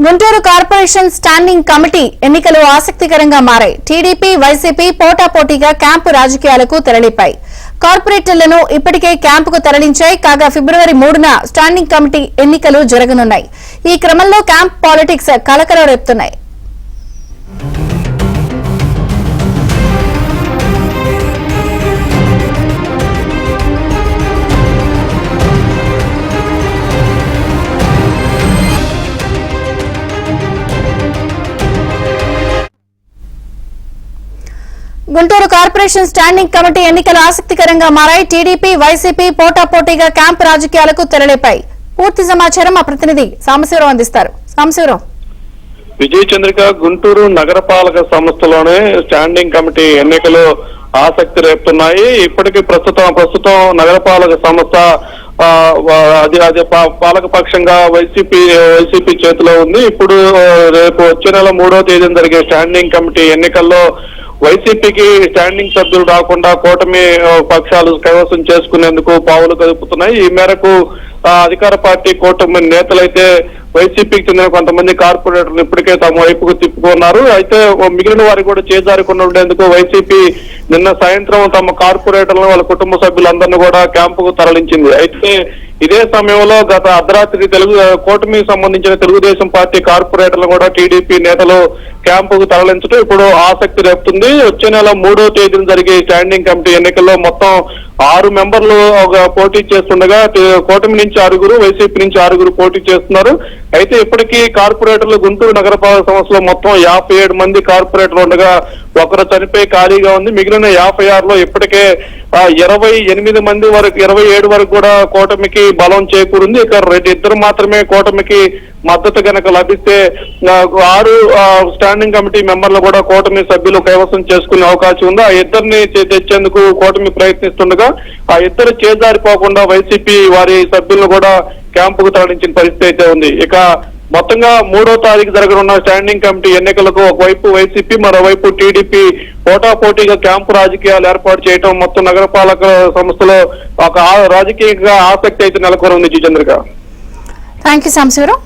Guntur corporation standing committee ఎన్నికలు ఆసక్తికరంగా మారాయి. టీడీపీ, వైసీపీ పోటాపోటీగా క్యాంపు రాజకీయాలకు తెరలిపాయి. కార్పొరేటర్లను ఇప్పటికే క్యాంపుకు తరలించాయి. కాగా ఫిబ్రవరి 3న స్టాండింగ్ కమిటీ ఎన్నికలు జరగనున్నాయి. ఈ క్రమంలో క్యాంప్ పాలిటిక్స్ కలకలం రేపుతున్నాయి. గుంటూరు కార్పొరేషన్ స్టాండింగ్ కమిటీ ఎన్నికలు ఆసక్తికరంగా మారాయి. టీడీపీ, వైసీపీ పోటాపోటీగా క్యాంపు రాజకీయాలకు తెరలేపాయి. పూర్తి సమాచారం మా ప్రతినిధి సాంబశివరావు అందిస్తారు. సాంబశివరావు. విజయ చంద్రిక, గుంటూరు నగరపాలక సంస్థలోనే స్టాండింగ్ కమిటీ ఎన్నికలు ఆసక్తి రేపుతున్నాయి. ఇప్పటికీ ప్రస్తుతం నగరపాలక సంస్థ అది పాలక పక్షంగా వైసీపీ చేతిలో ఉంది. ఇప్పుడు రేపు వచ్చే నెల 3వ తేదీన జరిగే స్టాండింగ్ కమిటీ ఎన్నికల్లో వైసీపీకి స్టాండింగ్ సభ్యులు రాకుండా కూటమి పక్షాలు కైవసం చేసుకునేందుకు పావులు కదుపుతున్నాయి. ఈ మేరకు అధికార పార్టీ కూటమి నేతలైతే వైసీపీకి చెందిన కొంతమంది కార్పొరేటర్లు ఇప్పటికే తమ వైపుకు తిప్పుకున్నారు. అయితే మిగిలిన వారికి కూడా చేజారకుండా ఉండేందుకు వైసీపీ నిన్న సాయంత్రం తమ కార్పొరేటర్లను వాళ్ళ కుటుంబ సభ్యులందరినీ కూడా క్యాంపుకు తరలించింది. అయితే ఇదే సమయంలో గత అర్ధరాత్రి కూటమికి సంబంధించిన తెలుగుదేశం పార్టీ కార్పొరేటర్లు కూడా టీడీపీ నేతలు క్యాంపుకు తరలించడం ఇప్పుడు ఆసక్తి రేపుతుంది. వచ్చే నెల 3వ తేదీన జరిగే స్టాండింగ్ కమిటీ ఎన్నికల్లో మొత్తం 6 మెంబర్లు పోటీ చేస్తుండగా కూటమి నుంచి 6, వైసీపీ నుంచి 6 పోటీ చేస్తున్నారు. అయితే ఇప్పటికీ కార్పొరేటర్లు గుంటూరు నగరపాలక సంస్థలో మొత్తం 57 మంది కార్పొరేటర్లు ఉండగా ఒకరు చనిపోయి ఖాళీగా ఉంది. మిగిలిన 56లో ఇప్పటికే 27 మంది వరకు 27 వరకు కూడా కూటమికి బలం చేకూరింది. ఇక 2 మాత్రమే కూటమికి మద్దతు కనుక లభిస్తే 6 స్టాండింగ్ కమిటీ మెంబర్లు కూడా కూటమి సభ్యులు కైవసం చేసుకునే అవకాశం ఉంది. ఆ 2ని తెచ్చేందుకు కూటమి ప్రయత్నిస్తుండగా ఆ 2 చేజారిపోకుండా వైసీపీ వారి సభ్యులను కూడా క్యాంపుకు తరలించిన పరిస్థితి అయితే ఉంది. ఇక మొత్తంగా 3వ తారీఖు జరగనున్న స్టాండింగ్ కమిటీ ఎన్నికలకు ఒకవైపు వైసీపీ, మరోవైపు టీడీపీ పోటాపోటీగా క్యాంపు రాజకీయాలు ఏర్పాటు చేయడం మొత్తం నగరపాలక సంస్థలో ఒక రాజకీయంగా ఆసక్తి అయితే నెలకొని ఉంది. చంద్రిక. Thank you Sambasivarao.